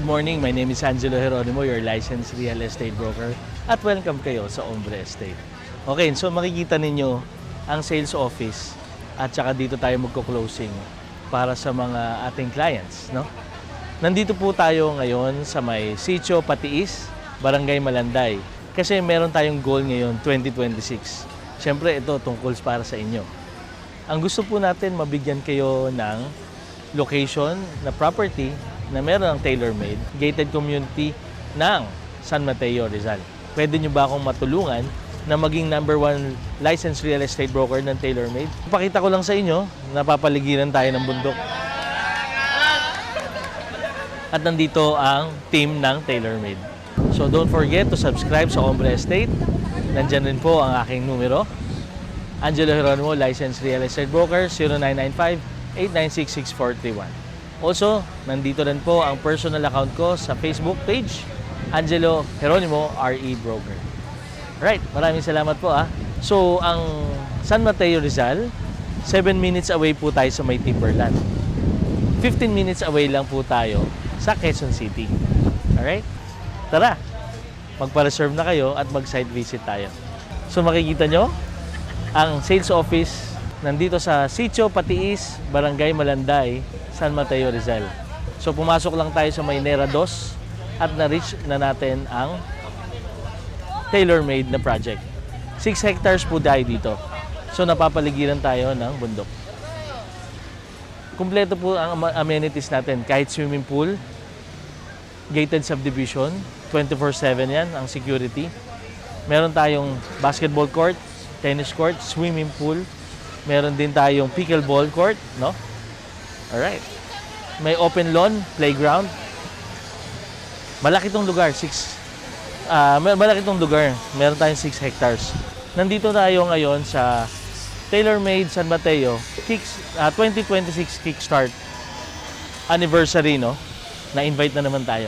morning. My name is Angelo Geronimo, your licensed real estate broker. At welcome kayo sa Ombre Estate. Okay, so makikita ninyo ang sales office at saka dito tayo magko-closing para sa mga ating clients, no? Nandito po tayo ngayon sa may Sitio Patiis, Barangay Malanday. Kasi meron tayong goal ngayon, 2026. Siyempre, ito tungkol para sa inyo. Ang gusto po natin, mabigyan kayo ng location na property na meron ng tailor-made, gated community ng San Mateo, Rizal. Pwede nyo ba akong matulungan na maging #1 licensed real estate broker ng tailor-made? Ipakita ko lang sa inyo, napapaligiran tayo ng bundok. At nandito ang team ng tailor-made. So don't forget to subscribe sa Ombre Estate. Nandyan rin po ang aking numero. Angelo Geronimo, licensed real estate broker, 0995-896-6431. Also, nandito rin po ang personal account ko sa Facebook page, Angelo Geronimo, RE Broker. Right, maraming salamat po . So, ang San Mateo Rizal, 7 minutes away po tayo sa may Timberland. 15 minutes away lang po tayo sa Quezon City. Alright? Tara, magpa-reserve na kayo at mag-site visit tayo. So, makikita nyo, ang sales office nandito sa Sitio Patiis, Barangay Malanday, San Mateo, Rizal. So pumasok lang tayo sa Maynera 2 at na-reach na natin ang tailor-made na project. 6 hectares po tayo dito. So napapaligiran tayo ng bundok. Kumpleto po ang amenities natin. Kahit swimming pool, gated subdivision, 24/7 yan ang security. Meron tayong basketball court, tennis court, swimming pool. Meron din tayong pickleball court, no? Alright. May open lawn, playground. Malaki tong lugar, malaki tong lugar. Meron tayong 6 hectares. Nandito tayo ngayon sa tailor-made San Mateo 2026 Kickstart anniversary, no? Na-invite na naman tayo.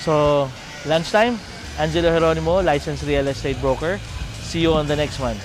So, lunchtime, Angelo Geronimo, licensed real estate broker. See you on the next one.